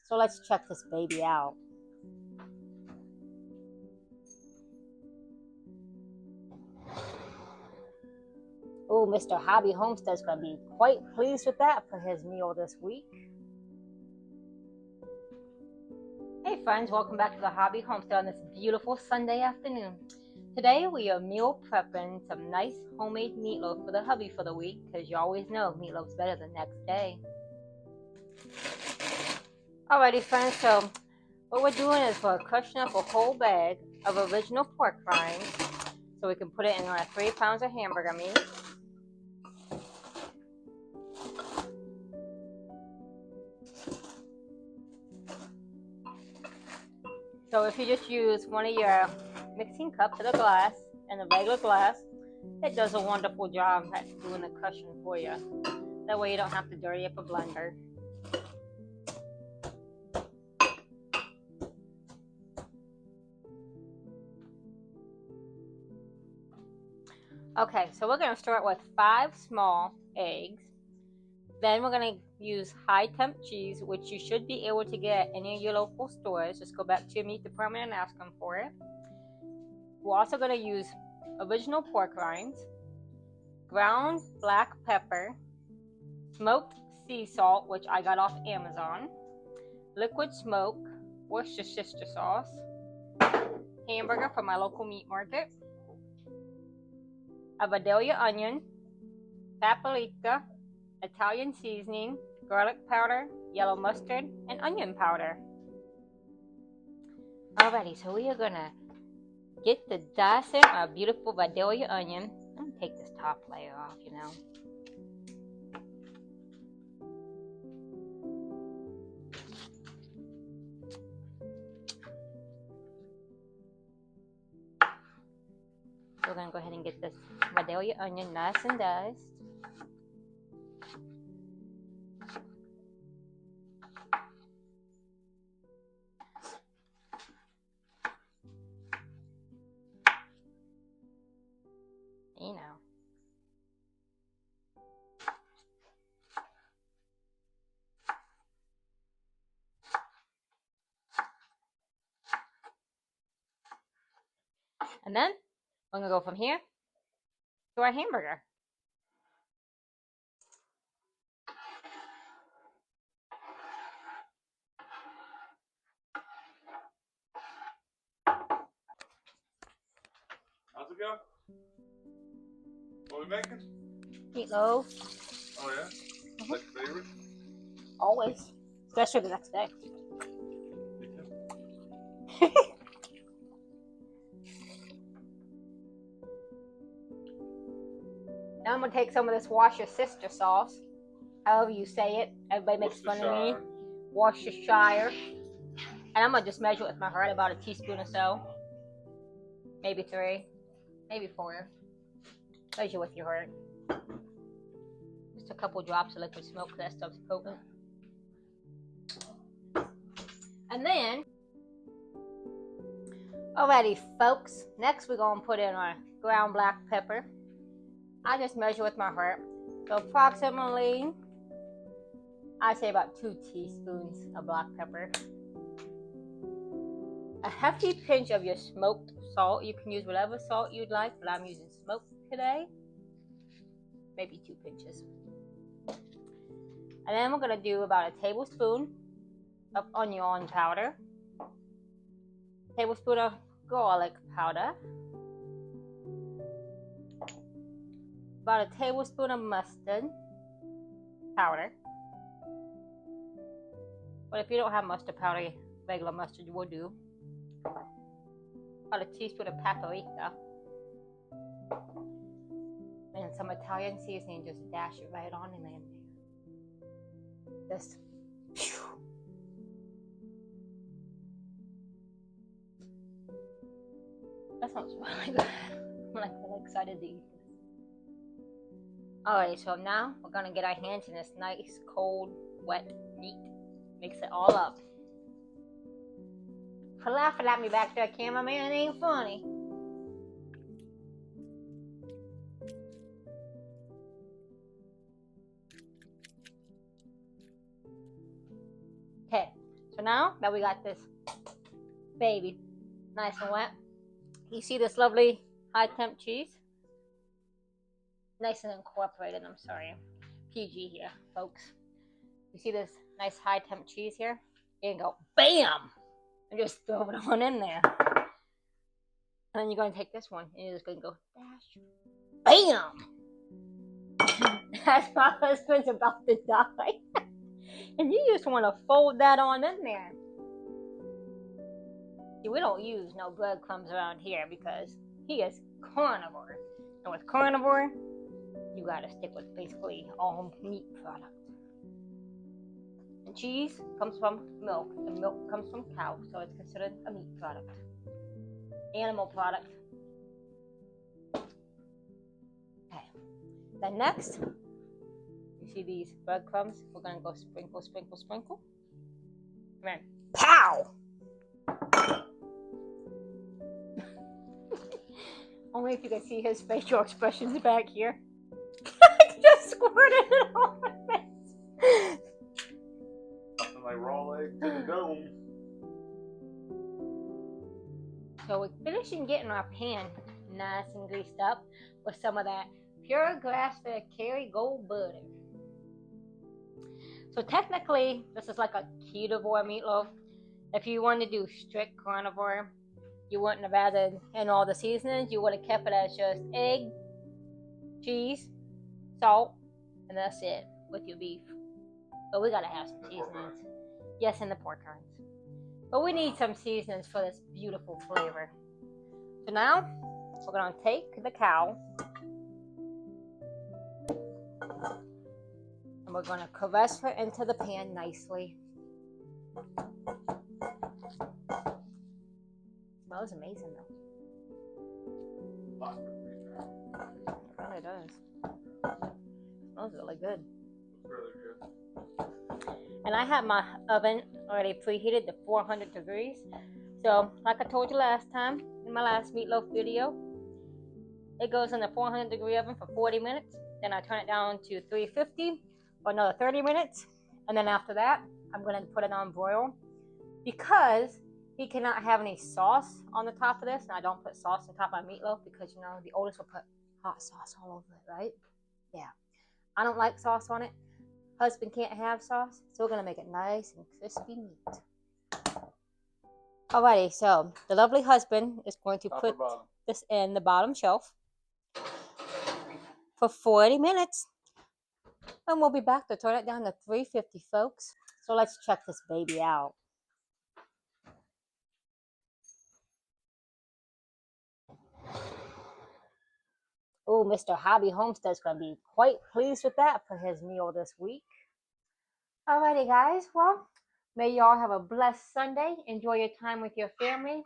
So let's check this baby out. Oh, Mr. Hobby Homestead's going to be quite pleased with that for his meal this week. Hey friends, welcome back to the Hobby Homestead on this beautiful Sunday afternoon. Today we are meal prepping some nice homemade meatloaf for the hubby for the week, because you always know meatloaf's better the next day. Alrighty friends, so what we're doing is we're crushing up a whole bag of original pork rinds so we can put it in our 3 pounds of hamburger meat. So if you just use one of your mixing cups of the glass and a regular glass, it does a wonderful job at doing the crushing for you. That way you don't have to dirty up a blender. Okay, so we're going to start with 5 small eggs. Then we're going to use high temp cheese, which you should be able to get in your local stores. Just go back to your meat department and ask them for it. We're also going to use original pork rinds, ground black pepper, smoked sea salt, which I got off Amazon, liquid smoke, Worcestershire sauce, hamburger from my local meat market, a Vidalia onion, paprika, Italian seasoning, garlic powder, yellow mustard, and onion powder. Alrighty, so we are gonna get the dicing our beautiful Vidalia onion. I'm gonna take this top layer off, you know. So we're gonna go ahead and get this Vidalia onion nice and diced. You know. And then we're gonna go from here to our hamburger. How's it go? What are we making? Meatloaf. Oh yeah? That's your favorite? Always. Especially the next day. Me too. Now I'm going to take some of this Worcestershire sauce. However you say it. Everybody makes fun of me. Worcestershire. And I'm going to just measure it with my heart, about a teaspoon or so. Maybe 3. Maybe 4. Measure with your heart. Just a couple drops of liquid smoke, because that stuff's potent. And then, alrighty folks, next we're going to put in our ground black pepper. I just measure with my heart. So approximately, I'd say about 2 teaspoons of black pepper. A hefty pinch of your smoked salt. You can use whatever salt you'd like, but I'm using smoked today. Maybe 2 pinches. And then we're going to do about a tablespoon of onion powder, tablespoon of garlic powder, about a tablespoon of mustard powder. But if you don't have mustard powder, regular mustard will do. About a teaspoon of paprika. And some Italian seasoning, just dash it right on in there. Just, phew. That sounds really good. I'm like really excited to eat this. Alright, so now we're gonna get our hands in this nice, cold, wet meat. Mix it all up. For laughing at me back there, cameraman, it ain't funny. Okay, so So now that we got this baby nice and wet, you see this lovely high temp cheese? Nice and incorporated, I'm sorry. PG here, folks. You see this nice high temp cheese here? You can go BAM! And just throw it on in there. And then you're going to take this one and you're just going to go dash. BAM! As my husband's about to die. And you just want to fold that on in there. See, we don't use no breadcrumbs around here because he is carnivore. And with carnivore, you gotta stick with basically all meat product. And cheese comes from milk, and milk comes from cow, so it's considered a meat product. Animal product. Okay. Then next, you see these breadcrumbs? We're gonna go sprinkle, sprinkle, sprinkle. And then, pow! Only if you can see his facial expressions back here. Just squirted it on my face. Nothing like raw egg to the dome. So we're finishing getting our pan nice and greased up with some of that pure grass-fed Kerrygold butter. So technically, this is like a ketovore meatloaf. If you wanted to do strict carnivore, you wouldn't have added in all the seasonings. You would have kept it as just egg, cheese, salt, and that's it with your beef. But we gotta have some seasonings. Yes, and the pork rinds. But we need some seasonings for this beautiful flavor. So now, we're gonna take the cow and we're gonna caress her into the pan nicely. Smells amazing though. It really does. Smells really good. And I have my oven already preheated to 400 degrees. So, like I told you last time in my last meatloaf video, it goes in the 400 degree oven for 40 minutes. Then I turn it down to 350 for another 30 minutes. And then after that, I'm going to put it on broil. Because he cannot have any sauce on the top of this, and I don't put sauce on top of my meatloaf because, you know, the oldest will put hot sauce all over it, right? Yeah. I don't like sauce on it. Husband can't have sauce, so we're going to make it nice and crispy meat. Alrighty, so the lovely husband is going to put this in the bottom shelf for 40 minutes. And we'll be back to turn it down to 350, folks. So let's check this baby out. Oh, Mr. Hobby Homestead's going to be quite pleased with that for his meal this week. Alrighty, guys. Well, may y'all have a blessed Sunday. Enjoy your time with your family.